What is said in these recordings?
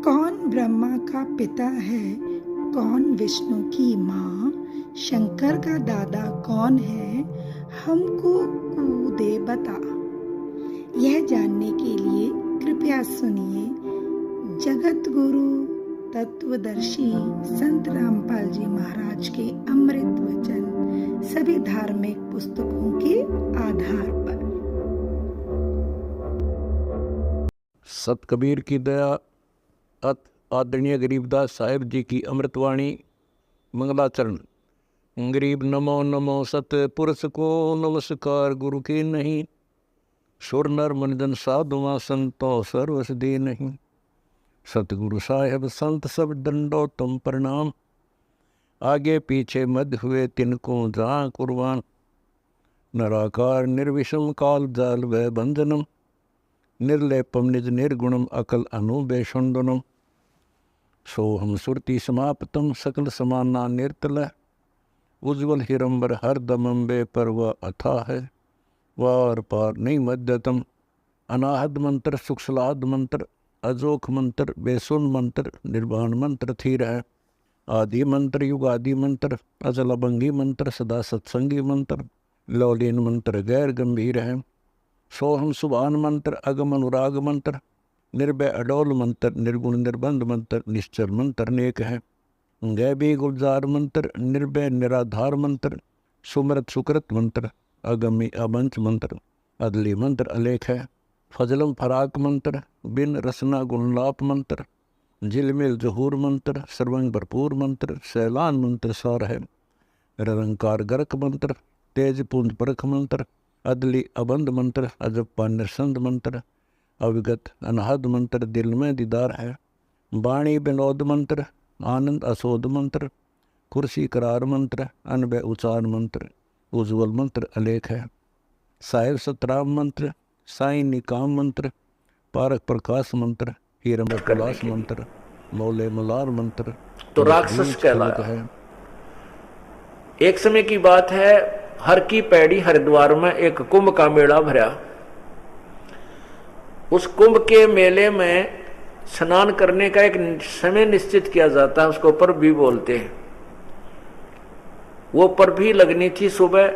कौन ब्रह्मा का पिता है, कौन विष्णु की माँ, शंकर का दादा कौन है, हमको कूदे बता। यह जानने के लिए कृपया सुनिए जगत गुरु तत्वदर्शी संत रामपाल जी महाराज के अमृत वचन सभी धार्मिक पुस्तकों के आधार पर। सत कबीर की दया, अत आदरणीय गरीबदास साहिब जी की अमृतवाणी मंगलाचरण। गरीब नमो नमो सत पुरुष को नमस्कार, गुरु की नहीं सुर नर मनजन साधुआ संतो सर्वस दे नहीं। सतगुरु साहेब संत सब दंडो तुम प्रणाम, आगे पीछे मध्य हुए तिनको जहाँ कुर्बान। नराकार निर्विषम काल जाल व बंधनम, निर्लेपम निज निर्गुणम अकल अनुबेषुंडनम। सोहम सुरति समाप्तम सकल समाना निर्तल, उज्ज्वल हिरंबर हर दमंबे पर वह अथा है, वार पार नहीं मध्यतम। अनाहद मंत्र सुखसलाद मंत्र, अजोख मंत्र बेसुन मंत्र, निर्वाण मंत्र थीर है। आदि मंत्र युगादि मंत्र, अजल अभंगी मंत्र, सदा सत्संगी मंत्र, लौलीन मंत्र गैर गंभीर है। सोहम सुभान मंत्र, अगम अनुराग मंत्र, निर्भय अडोल मंत्र, निर्गुण निर्बंध मंत्र, निश्चर मंत्र अनेक है। गैबी गुलजार मंत्र, निर्भय निराधार मंत्र, सुमृत सुकृत मंत्र, अगमी अबंच मंत्र, अदली मंत्र अलेख है। फजलम फराक मंत्र, बिन रसना गुणलाप मंत्र, झिलमिल जहूर मंत्र, सर्वंग भरपूर मंत्र, सैलान मंत्र सार है। निरंकार गर्क मंत्र, तेज पुंज परख मंत्र, अदली अबंध मंत्र, अजप्पा निरसंद मंत्र, अविगत अनहद मंत्र, दिल में दीदार है। वाणी विनोद मंत्र, आनंद असोद मंत्र, कुर्सी करार मंत्र, अनबय उचार मंत्र, उज्ज्वल मंत्र अलेख है। साहिब सतराम मंत्र, साई निकाम मंत्र, पारक प्रकाश मंत्र, हीरम कैलाश मंत्र, मौले मलार मंत्र। तो राक्षस कहलाया है। एक समय की बात है, हर की पैड़ी हरिद्वार में एक कुंभ का मेला भरा। उस कुंभ के मेले में स्नान करने का एक समय निश्चित किया जाता है, उसको पर्व भी बोलते हैं। वो पर्व भी लगनी थी सुबह,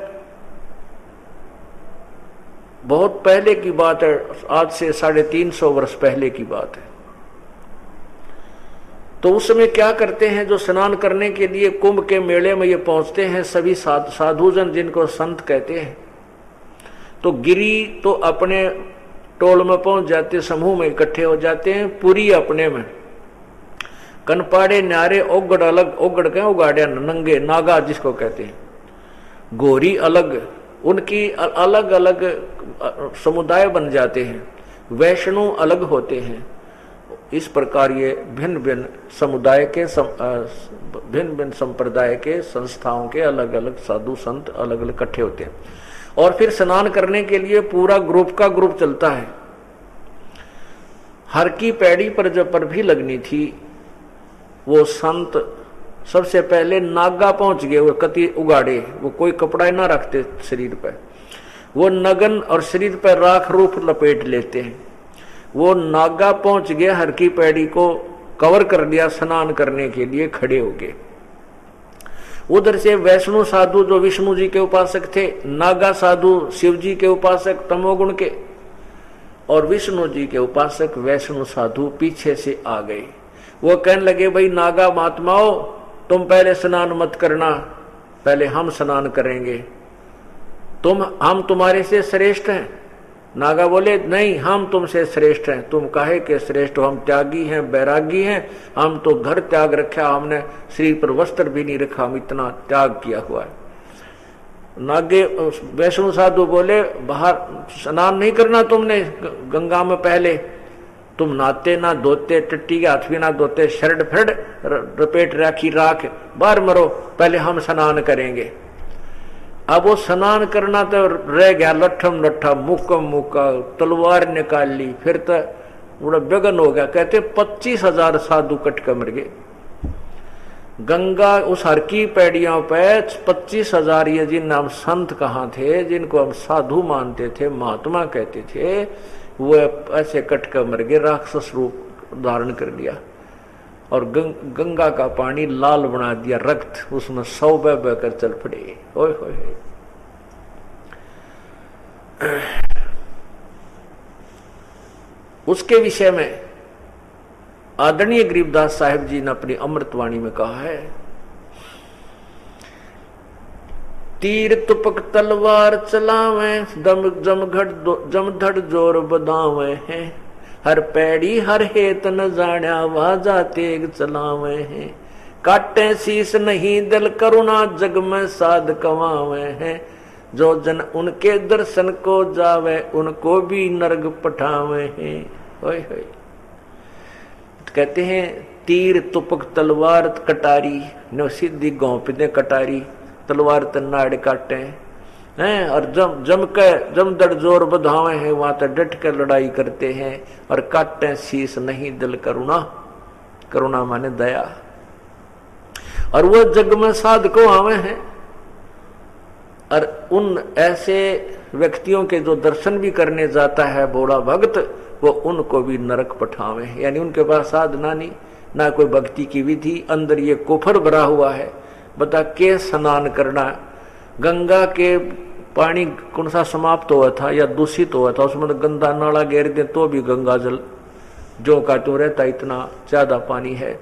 बहुत पहले की बात है, आज से 350 वर्ष पहले की बात है। तो उस समय क्या करते हैं, जो स्नान करने के लिए कुंभ के मेले में ये पहुंचते हैं, सभी साधुजन जिनको संत कहते हैं, तो गिरी तो अपने टोल में पहुंच जाते, समूह में इकट्ठे हो जाते हैं। पुरी अपने में, कनपाड़े न्यारे ओगड़ अलग, ओगड़ के उगाड़े नंगे नागा जिसको कहते हैं, गोरी अलग, उनकी अलग अलग समुदाय बन जाते हैं। वैष्णव अलग होते हैं। इस प्रकार ये भिन्न भिन्न समुदाय के भिन्न भिन्न संप्रदाय के संस्थाओं के अलग अलग साधु संत अलग अलग इकट्ठे होते हैं। और फिर स्नान करने के लिए पूरा ग्रुप का ग्रुप चलता है। हर की पैड़ी पर जब पर भी लगनी थी, वो संत सबसे पहले नागा पहुंच गए। वो कति उगाड़े, वो कोई कपड़ा ना रखते शरीर पर, वो नगन और शरीर पर राख रूप लपेट लेते हैं। वो नागा पहुंच गए, हर की पैड़ी को कवर कर दिया, स्नान करने के लिए खड़े हो गए। उधर से वैष्णु साधु जो विष्णु जी के उपासक थे, नागा साधु शिव जी के उपासक तमोगुण के, और विष्णु जी के उपासक वैष्णु साधु पीछे से आ गए। वो कहने लगे, भाई नागा महात्माओं, तुम पहले स्नान मत करना, पहले हम स्नान करेंगे। हम तुम्हारे से श्रेष्ठ हैं। नागा बोले, नहीं, हम तुमसे श्रेष्ठ हैं। तुम काहे के श्रेष्ठ हो? हम त्यागी हैं, बैरागी हैं। हम तो घर त्याग रखा, हमने शरीर पर वस्त्र भी नहीं रखा, हम इतना त्याग किया हुआ है। नागे वैष्णु साधु बोले, बाहर स्नान नहीं करना तुमने गंगा में, पहले तुम नाते ना धोते, टट्टी के हाथ भी ना धोते, शर्ट फर्ड रपेट राखी राख, बाहर मरो, पहले हम स्नान करेंगे। अब वो स्नान करना तो रह गया लट्ठम लट्ठा, मुक्कम मुक्का, तलवार निकाल ली, फिर तो बड़ा बेगन हो गया। कहते 25,000 साधु कट कर मर गए। गंगा उस हर की पैड़ियों पे 25,000 ये जिन नाम संत कहाँ थे, जिनको हम साधु मानते थे, महात्मा कहते थे, वो ऐसे कट कर मर गए, राक्षस रूप धारण कर लिया। और गंगा का पानी लाल बना दिया, रक्त उसमें 100 बह बह कर चल पड़े। ओए होए। उसके विषय में आदरणीय गरीबदास साहिब जी ने अपनी अमृतवाणी में कहा है, तीर तुपक तलवार चलावे, दम जमधड़ जोर बदावे हैं, हर पैड़ी हर हेत न जाण्या वाजा तेग चलावे हैं, काटे शीस नहीं दिल करुणा जग में साध कमावे हैं, जो जन उनके दर्शन को जावे उनको भी नरक पठावे हैं। होय होय। कहते हैं तीर तुपक तलवार कटारी न सीधी गौंप दे कटारी, तलवार तनाड़ काटे हैं, और जम दड़ जोर बधावे हैं, वहां तक डट कर लड़ाई करते हैं, और काटे शीस नहीं दिल करुणा, करुणा माने दया, और वो जग में साध को आवे हैं। और उन ऐसे व्यक्तियों के जो दर्शन भी करने जाता है बूढ़ा भक्त, वो उनको भी नरक पठावे, यानी उनके पास साधना नहीं, ना कोई भक्ति की विधि, अंदर ये कुफर भरा हुआ है। बता के स्नान करना, गंगा के पानी कौन सा समाप्त हुआ था या दूषित हुआ था, उसमें तो गंदा नाला घेर दे तो भी गंगा जल जो का तो रहता, इतना ज्यादा पानी है।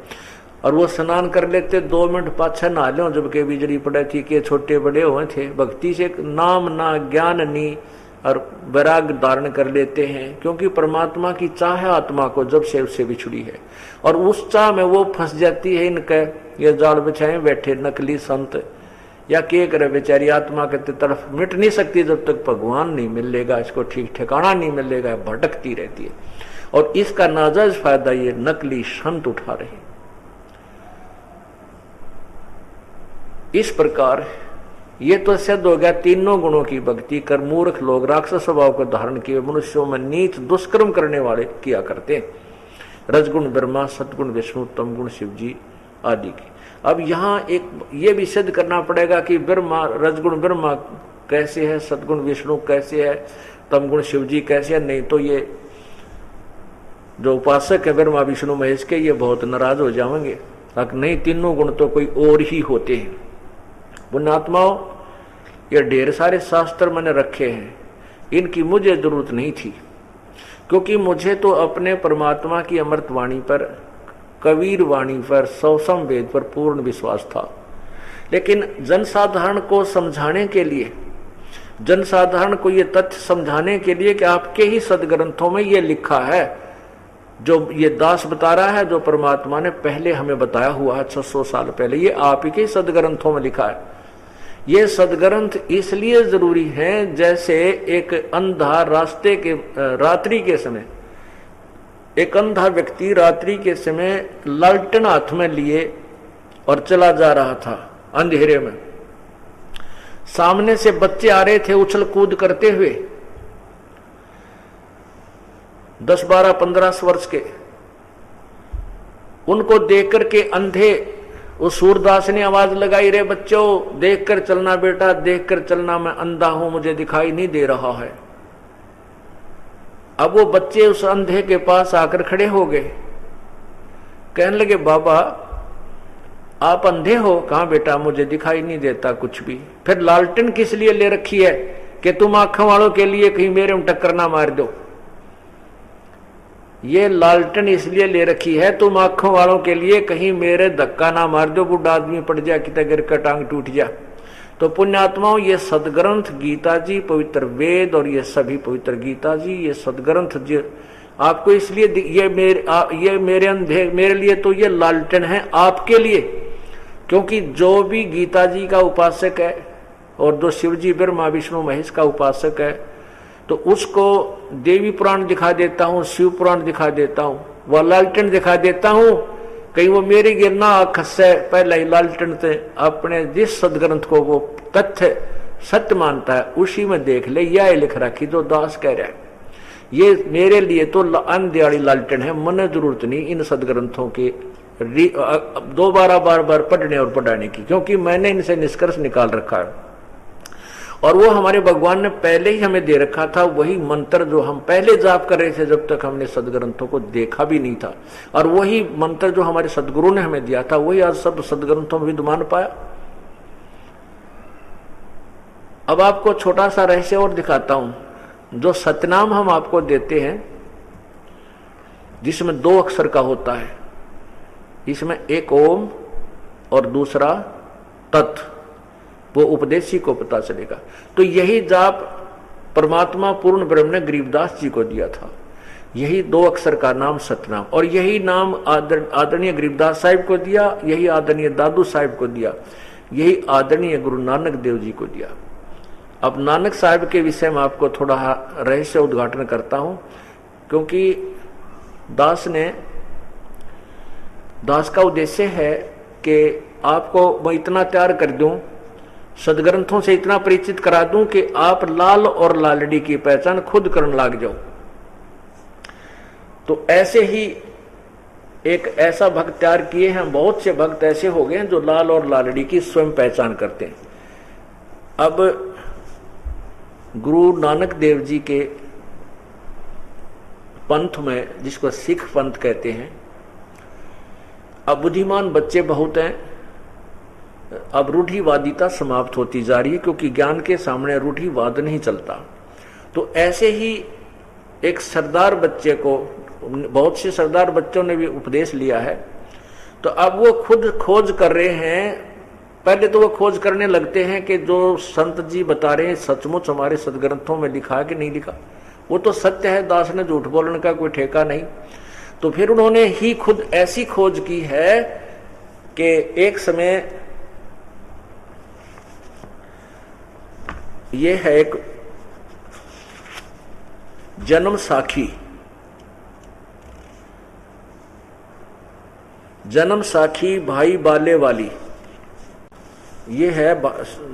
और वो स्नान कर लेते 2 मिनट पाछा नहा लो, जबकि बिजली पड़े थी के छोटे बड़े हुए थे, भक्ति से नाम ना ज्ञान नहीं और वैराग धारण कर लेते हैं, क्योंकि परमात्मा की चाह है आत्मा को जब से उससे बिछुड़ी है, और उस चाह में वो फंस जाती है। इनके ये जाल बिछाए बैठे नकली संत, या के करे बेचारी आत्मा के तरफ मिट नहीं सकती जब तक भगवान नहीं मिलेगा, इसको ठीक ठिकाना नहीं मिलेगा, भटकती रहती है। और इसका नाजायज फायदा ये नकली संत उठा रहे। इस प्रकार ये तो सिद्ध हो गया तीनों गुणों की भक्ति कर मूर्ख लोग राक्षस स्वभाव को धारण किए मनुष्यों में नीच दुष्कर्म करने वाले किया करते, रजगुण ब्रह्मा, सतगुण विष्णु, तमगुण शिव जी आदि की। अब यहाँ एक ये भी सिद्ध करना पड़ेगा कि ब्रह्मा, रजगुण ब्रह्मा कैसे है, सतगुण विष्णु कैसे है, तमगुण शिव जी कैसे है, नहीं तो ये जो उपासक है ब्रह्मा विष्णु महेश के, ये बहुत नाराज हो जाएंगे। नहीं, तीनों गुण तो कोई और ही होते हैं। पुण्यात्माओं, ये ढेर सारे शास्त्र मैंने रखे हैं, इनकी मुझे जरूरत नहीं थी, क्योंकि मुझे तो अपने परमात्मा की अमृत वाणी पर, कबीर वाणी पर, सौसम वेद पर पूर्ण विश्वास था। लेकिन जनसाधारण को समझाने के लिए, जनसाधारण को ये तथ्य समझाने के लिए कि आपके ही सदग्रंथों में ये लिखा है, जो ये दास बता रहा है, जो परमात्मा ने पहले हमें बताया हुआ है 600 साल पहले, ये आप ही के सदग्रंथों में लिखा है। ये सदग्रंथ इसलिए जरूरी है, जैसे एक अंधा रास्ते के रात्रि के समय, एक अंधा व्यक्ति रात्रि के समय लालटेन हाथ में लिए और चला जा रहा था अंधेरे में, सामने से बच्चे आ रहे थे उछल कूद करते हुए, 10, 12, 15 वर्ष के। उनको देख करके अंधे, उस सूरदास ने आवाज लगाई, रे बच्चों देख कर चलना बेटा, देख कर चलना, मैं अंधा हूं, मुझे दिखाई नहीं दे रहा है। अब वो बच्चे उस अंधे के पास आकर खड़े हो गए, कहने लगे, बाबा आप अंधे हो? कहां बेटा, मुझे दिखाई नहीं देता कुछ भी। फिर लालटेन किस लिए ले रखी है कि तुम आंखों वालों के लिए कहीं मेरे में टक्कर ना मार दो। ये लालटेन इसलिए ले रखी है तुम आंखों वालों के लिए कहीं मेरे धक्का ना मार दो, बूढ़ा आदमी पड़ जा, कितना गिर का टांग टूट जा। तो पुण्यात्माओं, ये सदग्रंथ गीता जी, पवित्र वेद, और ये सभी पवित्र गीता जी, ये सदग्रंथ जो आपको इसलिए ये मेरे अंधे, मेरे लिए तो ये लालटेन है, आपके लिए, क्योंकि जो भी गीता जी का उपासक है और जो शिव जी ब्रह्मा विष्णु महेश का उपासक है, तो उसको देवी पुराण दिखा देता हूँ, शिव पुराण दिखा देता हूँ, वह लालटेन दिखा देता हूँ, कहीं वो मेरी गिरना खस्से पहले ही लालटेन से अपने जिस सदग्रंथ को वो तथ्य सत्य मानता है उसी में देख ले। यह लिख रखी जो दास कह रहा है, ये मेरे लिए तो अंधेरी लालटेन है, मन जरूरत नहीं इन सदग्रंथों के दोबारा बार बार पढ़ने और पढ़ाने की, क्योंकि मैंने इनसे निष्कर्ष निकाल रखा है। और वो हमारे भगवान ने पहले ही हमें दे रखा था, वही मंत्र जो हम पहले जाप कर रहे थे जब तक हमने सदग्रंथों को देखा भी नहीं था, और वही मंत्र जो हमारे सदगुरु ने हमें दिया था वही आज सब सदग्रंथों में विद्यमान पाया। अब आपको छोटा सा रहस्य और दिखाता हूं। जो सतनाम हम आपको देते हैं जिसमें 2 अक्षर का होता है, इसमें एक ओम और दूसरा तत्, वो उपदेशी को पता चलेगा। तो यही जाप परमात्मा पूर्ण ब्रह्म ने गरीबदास जी को दिया था, यही 2 अक्षर का नाम सतनाम, और यही नाम आदरणीय गरीबदास साहिब को दिया, यही आदरणीय दादू साहिब को दिया, यही आदरणीय गुरु नानक देव जी को दिया। अब नानक साहिब के विषय में आपको थोड़ा रहस्य उद्घाटन करता हूं, क्योंकि दास का उद्देश्य है कि आपको मैं इतना तैयार कर दूं, सदग्रंथों से इतना परिचित करा दूं कि आप लाल और लालड़ी की पहचान खुद करने लग जाओ। तो ऐसे ही एक ऐसा भक्त तैयार किए हैं, बहुत से भक्त ऐसे हो गए हैं जो लाल और लालड़ी की स्वयं पहचान करते हैं। अब गुरु नानक देव जी के पंथ में, जिसको सिख पंथ कहते हैं, अब बुद्धिमान बच्चे बहुत हैं, अब रूढ़िवादिता समाप्त होती जा रही है, क्योंकि ज्ञान के सामने रूढ़िवाद नहीं चलता। तो ऐसे ही एक सरदार बच्चे को, बहुत से सरदार बच्चों ने भी उपदेश लिया है, तो अब वो खुद खोज कर रहे हैं। पहले तो वो खोज करने लगते हैं कि जो संत जी बता रहे हैं सचमुच हमारे सदग्रंथों में लिखा है कि नहीं लिखा। वो तो सत्य है, दास ने झूठ बोलने का कोई ठेका नहीं। तो फिर उन्होंने ही खुद ऐसी खोज की है कि एक समय ये है एक जन्म साखी भाई बाले वाली, ये है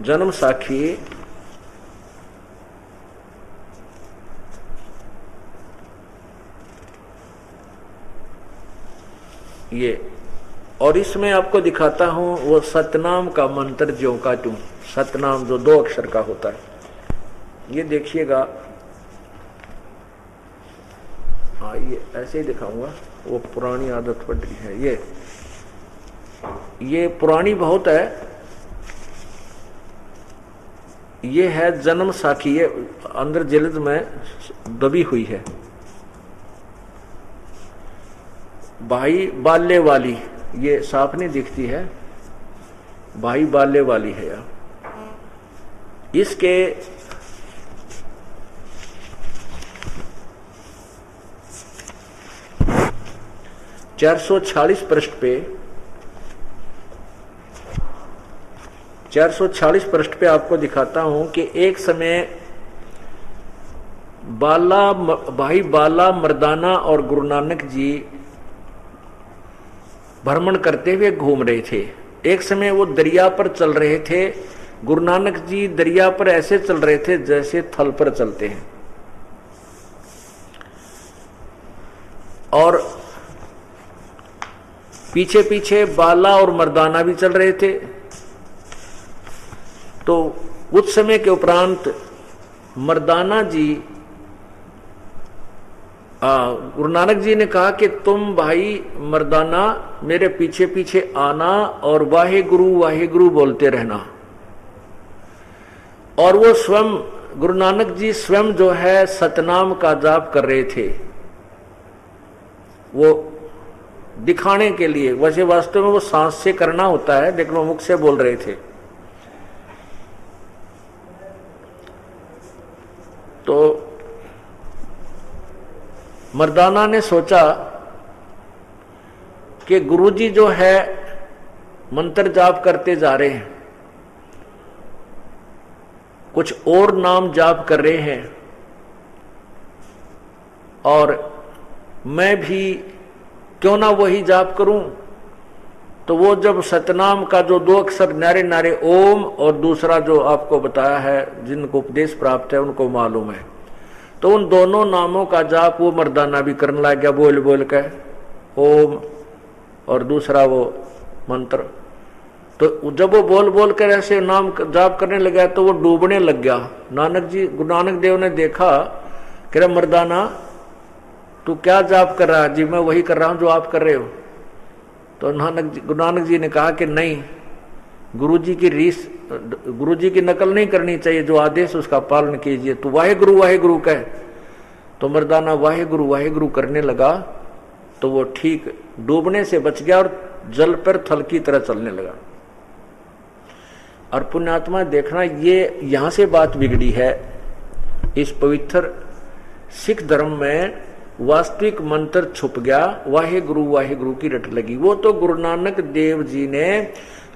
जन्म साखी। ये, और इसमें आपको दिखाता हूं वो सतनाम का मंत्र ज्यों का त्यों, सतनाम जो 2 अक्षर का होता है। ये देखिएगा, हाँ ये ऐसे ही दिखाऊंगा, वो पुरानी आदत पड़ रही है। ये पुरानी बहुत है। ये है जन्म साखी, ये अंदर जिल्द में दबी हुई है। भाई बाल्य वाली, ये साफ नहीं दिखती है, भाई बाल्य वाली है यार। इसके 446 पृष्ठ पे 446 पृष्ठ पे आपको दिखाता हूं कि एक समय भाई बाला मर्दाना और गुरु नानक जी भ्रमण करते हुए घूम रहे थे। एक समय वो दरिया पर चल रहे थे। गुरु नानक जी दरिया पर ऐसे चल रहे थे जैसे थल पर चलते हैं, और पीछे पीछे बाला और मर्दाना भी चल रहे थे। तो कुछ समय के उपरांत मर्दाना जी, गुरु नानक जी ने कहा कि तुम भाई मर्दाना मेरे पीछे पीछे आना और वाहे गुरु बोलते रहना। और वो स्वयं गुरु नानक जी स्वयं जो है सतनाम का जाप कर रहे थे, वो दिखाने के लिए। वैसे वास्तव में वो सांस से करना होता है, लेकिन वो मुख से बोल रहे थे। तो मर्दाना ने सोचा कि गुरुजी जो है मंत्र जाप करते जा रहे हैं, कुछ और नाम जाप कर रहे हैं, और मैं भी क्यों ना वही जाप करूं। तो वो जब सतनाम का जो 2 अक्षर नारे नारे ओम और दूसरा जो आपको बताया है, जिनको उपदेश प्राप्त है उनको मालूम है, तो उन दोनों नामों का जाप वो मर्दाना भी करने लग गया, बोल बोल के ओम और दूसरा वो मंत्र। तो जब वो बोल बोल कर ऐसे नाम जाप करने लगा तो वो डूबने लग गया। गुरु नानक देव ने देखा, कह रहा मर्दाना तू क्या जाप कर रहा है? जी मैं वही कर रहा हूं जो आप कर रहे हो। तो गुरु नानक जी ने कहा कि नहीं, गुरुजी की नकल नहीं करनी चाहिए, जो आदेश उसका पालन कीजिए। तो वाहे गुरु कहे। तो मर्दाना वाहे गुरु करने लगा तो वो ठीक डूबने से बच गया और जल पर थल की तरह चलने लगा। और पुण्यात्मा देखना, ये यहां से बात बिगड़ी है। इस पवित्र सिख धर्म में वास्तविक मंत्र छुप गया, वाहे गुरु की रट लगी। वो तो गुरु नानक देव जी ने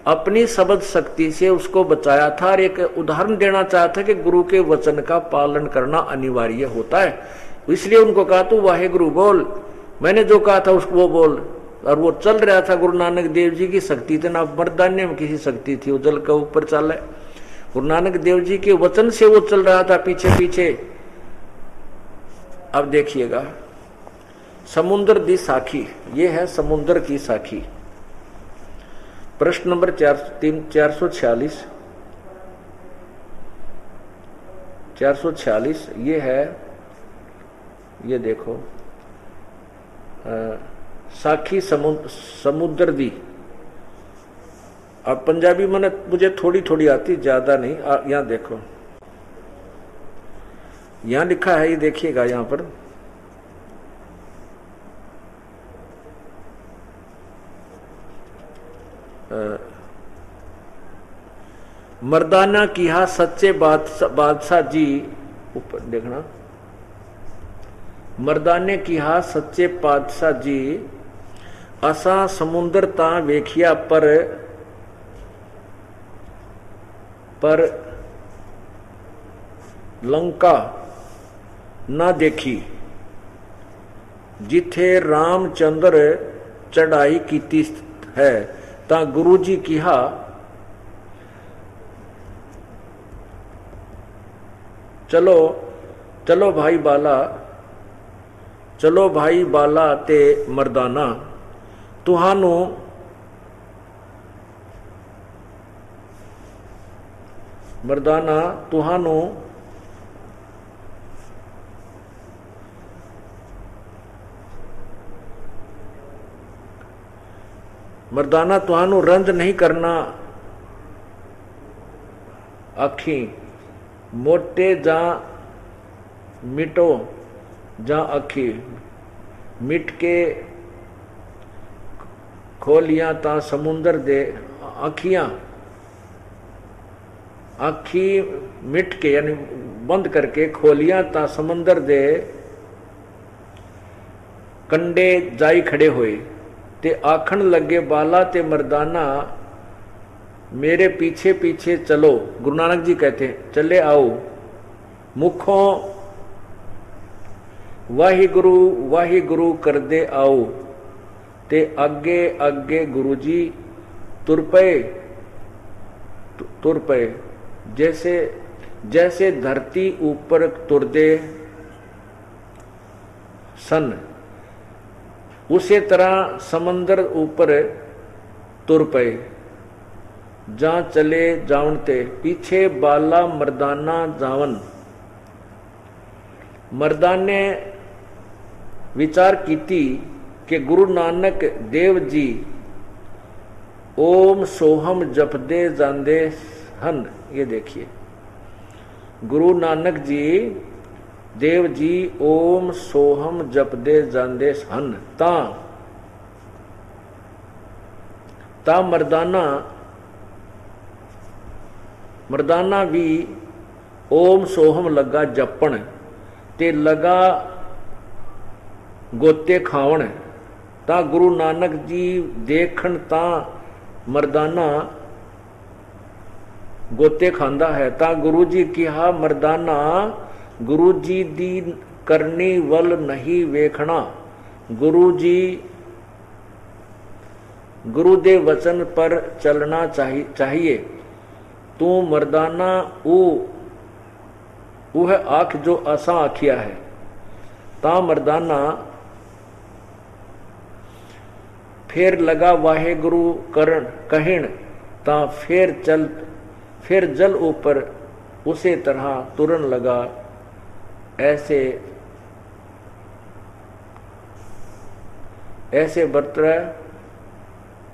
अपनी शब्द शक्ति से उसको बचाया था और एक उदाहरण देना चाहा था कि गुरु के वचन का पालन करना अनिवार्य होता है। इसलिए उनको कहा तू वाहे गुरु बोल, मैंने जो कहा था उसको वो बोल। और वो चल रहा था, गुरु नानक देव जी की शक्ति थी ना मर्दान्य में किसी शक्ति थी, वो जल के ऊपर चल है। गुरु नानक देव जी के वचन से वो चल रहा था पीछे पीछे। अब देखिएगा, समुद्र दी साखी, ये है समुद्र की साखी। प्रश्न नंबर 446 ये है, ये देखो साखी समुद्र दी। अब पंजाबी मैंने मुझे थोड़ी थोड़ी आती, ज्यादा नहीं। यहां देखो, यहां लिखा है, ये देखिएगा यहां पर मर्दाना किहा सच्चे बादशाह जी, ऊपर देखना, मर्दाने किहा सच्चे पातशाह जी, असा समुंदर ता वेखिया पर लंका ना देखी, जिथे रामचंद्र चढ़ाई कीती है। ता गुरु जी किहा चलो चलो भाई बाला, चलो भाई बाला ते मर्दाना, तुहानू मर्दाना तुहानू मर्दाना तुहानू रंज नहीं करना आखी, मोटे जा मिटो जा आखी, मिट के खोलियां ता समुंदर दे आखियां, आखी मिट के यानी बंद करके खोलियां ता समुंदर दे कंडे जाई खड़े होए, ते आखन लगे बाला ते मर्दाना मेरे पीछे पीछे चलो। गुरु नानक जी कहते हैं चले आओ, मुखों वाही गुरु कर दे आओ, ते आगे आगे गुरु जी तुर पे जैसे जैसे धरती ऊपर तुर दे सन, उसे तरह समंदर ऊपर तुर पे, जा चले जावनते पीछे बाला मर्दाना जावन। मर्दाने विचार कीती कि गुरु नानक देव जी ओम सोहम जपदे जांदे हन। ये देखिए, गुरु नानक जी देव जी ओम सोहम जपदे जांदे हन, ता मर्दाना भी ओम सोहम लगा जपण, ते लगा गोते खावण। ता गुरु नानक जी देखण ता मर्दाना गोते खांदा है। ता गुरु जी किहा मर्दाना गुरु जी दी करनी वल नहीं वेखना, गुरु जी गुरु दे वचन पर चलना चाहिए। तू मर्दाना वह आंख जो असा आखिया है। ता मर्दाना फिर लगा वाहे गुरु करण कहिण, ता फिर जल ऊपर उसे तरह तुरन लगा, ऐसे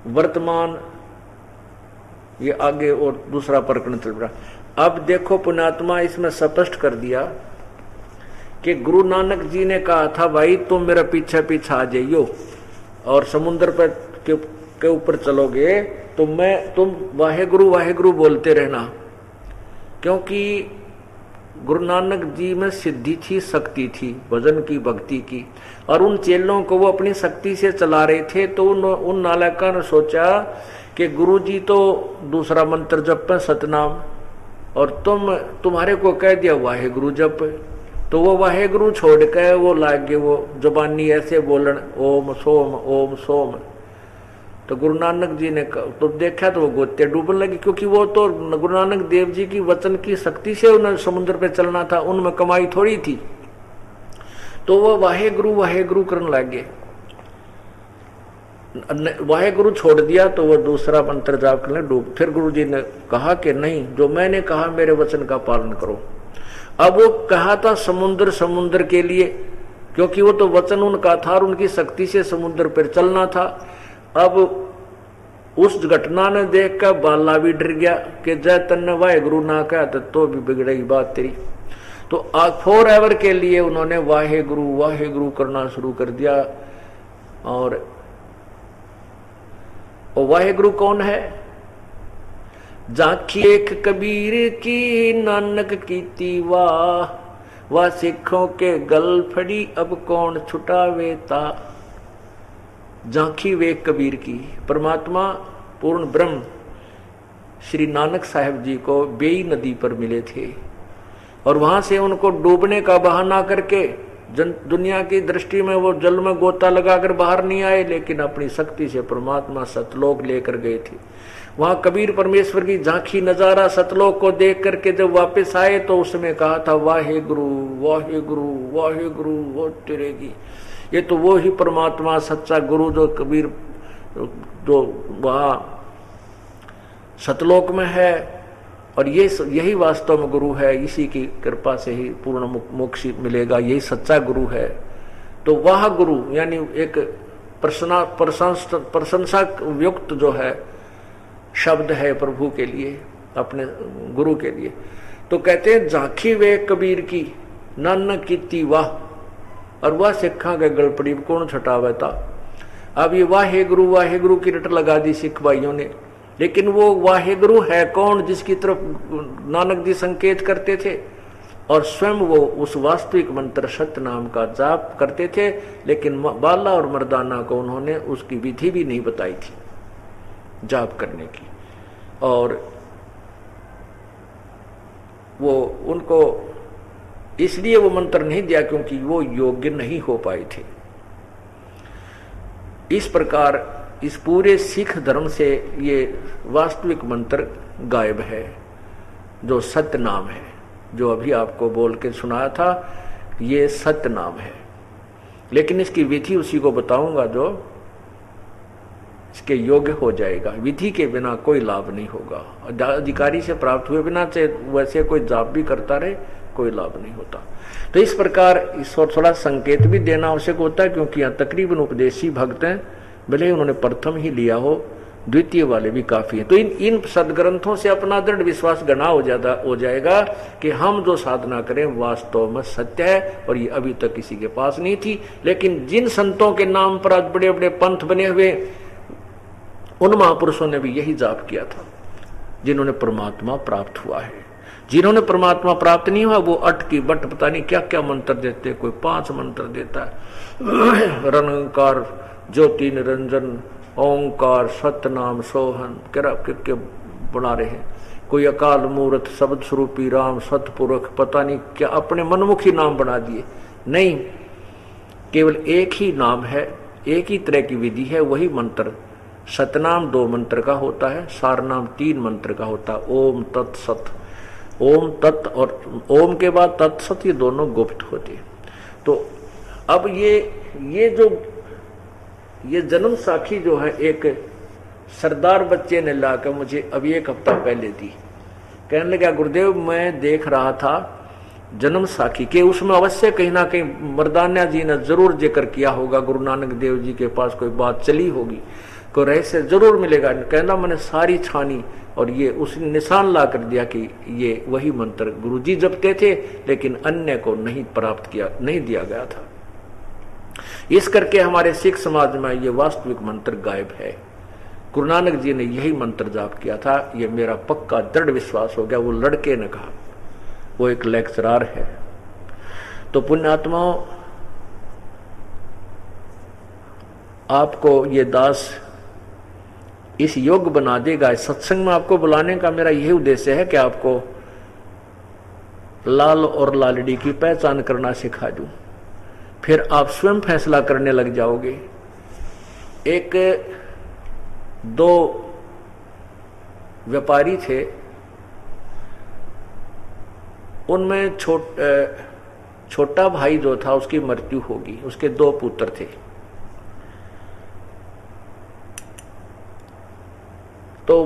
वर्तमान। ये आगे और दूसरा प्रकरण चल रहा। अब देखो पुण्यात्मा, इसमें स्पष्ट कर दिया कि गुरु नानक जी ने कहा था भाई तुम मेरा पीछे पीछे आ जाइयो और समुद्र पर के ऊपर चलोगे तो तुम वाहेगुरु वाहेगुरु बोलते रहना, क्योंकि गुरु नानक जी में सिद्धि थी, शक्ति थी, भजन की, भक्ति की, और उन चेलों को वो अपनी शक्ति से चला रहे थे। तो उन नालायकों ने सोचा कि गुरु जी तो दूसरा मंत्र जप पे सतनाम, और तुम्हारे को कह दिया वाहेगुरु जप, तो वो वाहेगुरु छोड़ के वो लागे वो जुबानी ऐसे बोलन ओम सोम ओम सोम। तो गुरु नानक जी ने तो देखा तो वो गोते डूबने लगी, क्योंकि वो तो गुरु नानक देव जी की वचन की शक्ति से उन्हें समुद्र पे चलना था, उनमें कमाई थोड़ी थी। तो वो वाहेगुरु वाहेगुरु करने लगे। वाहेगुरु छोड़ दिया तो वो दूसरा मंत्र जाप करने डूब। फिर गुरु जी ने कहा कि नहीं, जो मैंने कहा मेरे वचन का पालन करो। अब वो कहा था समुद्र के लिए, क्योंकि वो तो वचन उनका था और उनकी शक्ति से समुद्र पर चलना था। अब उस घटना ने देख कर बाला भी डर गया कि जय तन्ने वाहेगुरु ना कहा तो भी बिगड़ेगी बात तेरी। तो फॉर एवर के लिए उन्होंने वाहेगुरु वाहेगुरु करना शुरू कर दिया। और वाहेगुरु कौन है? झांकी एक कबीर की नानक कीती वाह सिखों के गल फड़ी अब कौन छुटावेता। झांकी वे कबीर की। परमात्मा पूर्ण ब्रह्म श्री नानक साहब जी को बेई नदी पर मिले थे और वहां से उनको डूबने का बहाना करके दुनिया की दृष्टि में वो जल में गोता लगाकर बाहर नहीं आए, लेकिन अपनी शक्ति से परमात्मा सतलोक लेकर गए थे। वहां कबीर परमेश्वर की झांकी नजारा सतलोक को देख करके जब वापस आए तो उसमें कहा था वाहेगुरु वाहेगुरु वाहेगुरु वो तेरेगी। ये तो वो ही परमात्मा सच्चा गुरु जो कबीर जो वहां सतलोक में है, और यही वास्तव में गुरु है। इसी की कृपा से ही पूर्ण मोक्ष मिलेगा, यही सच्चा गुरु है। तो वह गुरु यानी एक प्रशंसा युक्त जो है शब्द है प्रभु के लिए, अपने गुरु के लिए। तो कहते हैं झांकी वे कबीर की नानक कीती वाह, और वह सिखा के गलपड़ी कौन छटावे था। अब ये वाहेगुरु की रट लगा दी सिख भाइयों ने, लेकिन वो वाहेगुरु है कौन जिसकी तरफ नानक जी संकेत करते थे, और स्वयं वो उस वास्तविक मंत्र सत्य नाम का जाप करते थे। लेकिन बाला और मर्दाना को उन्होंने उसकी विधि भी नहीं बताई थी जाप करने की, और वो उनको इसलिए वो मंत्र नहीं दिया क्योंकि वो योग्य नहीं हो पाए थे। इस प्रकार इस पूरे सिख धर्म से ये वास्तविक मंत्र गायब है, जो सत्य नाम है, जो अभी आपको बोल के सुनाया था, ये सत्य नाम है। लेकिन इसकी विधि उसी को बताऊंगा जो इसके योग्य हो जाएगा। विधि के बिना कोई लाभ नहीं होगा। अधिकारी से प्राप्त हुए बिना चाहे वैसे कोई जाप भी करता रहे, कोई लाभ नहीं होता। तो इस प्रकार इस और थोड़ा संकेत भी देना आवश्यक होता है, क्योंकि यहाँ तकरीबन उपदेशी भक्त हैं, भले ही उन्होंने प्रथम ही लिया हो, द्वितीय वाले भी काफी हैं। तो इन सदग्रंथों से अपना दृढ़ विश्वास गना हो जाएगा कि हम जो साधना करें वास्तव में सत्य है, और ये अभी तक किसी के पास नहीं थी। लेकिन जिन संतों के नाम पर आज बड़े बड़े पंथ बने हुए, उन महापुरुषों ने भी यही जाप किया था, जिन्होंने परमात्मा प्राप्त हुआ है। जिन्होंने परमात्मा प्राप्त नहीं हुआ वो अट की बट पता नहीं क्या क्या मंत्र देते, कोई 5 मंत्र देता है, रनकार ज्योति निरंजन ओंकार सतनाम सोहन के बना रहे हैं। कोई अकाल मूर्त शब्द स्वरूपी राम सतपुरख पता नहीं क्या अपने मनमुखी नाम बना दिए। नहीं, केवल एक ही नाम है, एक ही तरह की विधि है, वही मंत्र। सतनाम 2 मंत्र का होता है, सारनाम 3 मंत्र का होता है। ओम तत्सत, ओम तत् और ओम के बाद तत्सत, ये दोनों गुप्त होते हैं। तो अब ये जन्म साखी जो है एक सरदार बच्चे ने लाकर मुझे अभी 1 हफ्ता पहले दी। कहने लगा गुरुदेव मैं देख रहा था जन्म साखी के, उसमें अवश्य कहीं ना कहीं मर्दाना जी ने जरूर जिक्र किया होगा, गुरु नानक देव जी के पास कोई बात चली होगी, कोई रहस्य जरूर मिलेगा। कहना मैंने सारी छानी और ये उसने निशान ला कर दिया कि ये वही मंत्र गुरुजी जपते थे, लेकिन अन्य को नहीं प्राप्त किया, नहीं दिया गया था। इस करके हमारे सिख समाज में ये वास्तविक मंत्र गायब है। गुरु नानक जी ने यही मंत्र जाप किया था, ये मेरा पक्का दृढ़ विश्वास हो गया। वो लड़के ने कहा, वो एक लेक्चरार है। तो पुण्यात्माओं, आपको ये दास इस योग्य बना देगा। इस सत्संग में आपको बुलाने का मेरा यही उद्देश्य है कि आपको लाल और लालड़ी की पहचान करना सिखा दूं, फिर आप स्वयं फैसला करने लग जाओगे। एक 2 व्यापारी थे, उनमें छोटा भाई जो था उसकी मृत्यु होगी, उसके 2 पुत्र थे। तो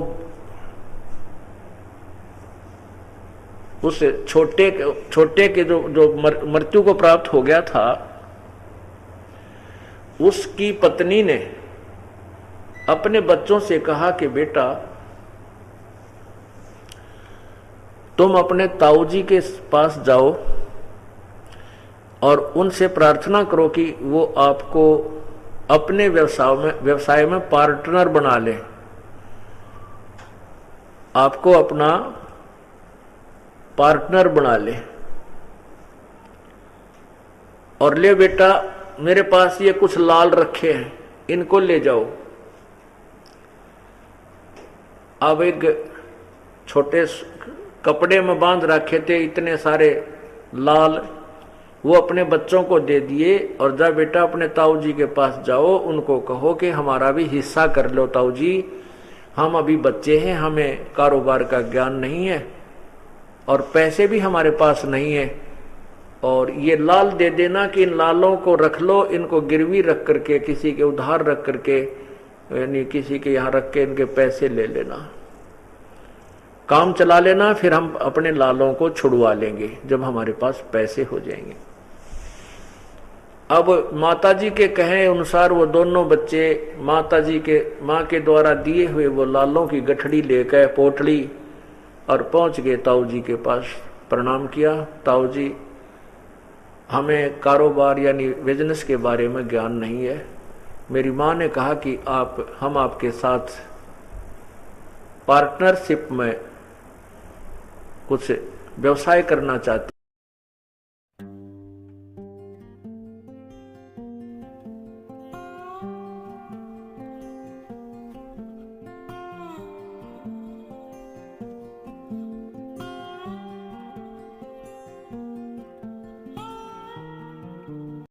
उस छोटे के जो मृत्यु को प्राप्त हो गया था, उसकी पत्नी ने अपने बच्चों से कहा कि बेटा तुम अपने ताऊजी के पास जाओ और उनसे प्रार्थना करो कि वो आपको अपने व्यवसाय में पार्टनर बना ले, आपको अपना पार्टनर बना ले। और ले बेटा मेरे पास ये कुछ लाल रखे हैं, इनको ले जाओ। अब एक छोटे कपड़े में बांध रखे थे इतने सारे लाल, वो अपने बच्चों को दे दिए और जा बेटा अपने ताऊ जी के पास जाओ, उनको कहो कि हमारा भी हिस्सा कर लो ताऊ जी, हम अभी बच्चे हैं, हमें कारोबार का ज्ञान नहीं है और पैसे भी हमारे पास नहीं है, और ये लाल दे देना कि इन लालों को रख लो, इनको गिरवी रख करके किसी के उधार रख करके, यानी किसी के यहाँ रख के इनके पैसे ले लेना, काम चला लेना, फिर हम अपने लालों को छुड़वा लेंगे जब हमारे पास पैसे हो जाएंगे। अब माताजी के कहे अनुसार वो दोनों बच्चे माताजी के माँ के द्वारा दिए हुए वो लालों की गठड़ी लेकर पोटली और पहुंच गए ताऊ जी के पास। प्रणाम किया, ताऊ जी हमें कारोबार यानी बिजनेस के बारे में ज्ञान नहीं है, मेरी माँ ने कहा कि हम आपके साथ पार्टनरशिप में कुछ व्यवसाय करना चाहते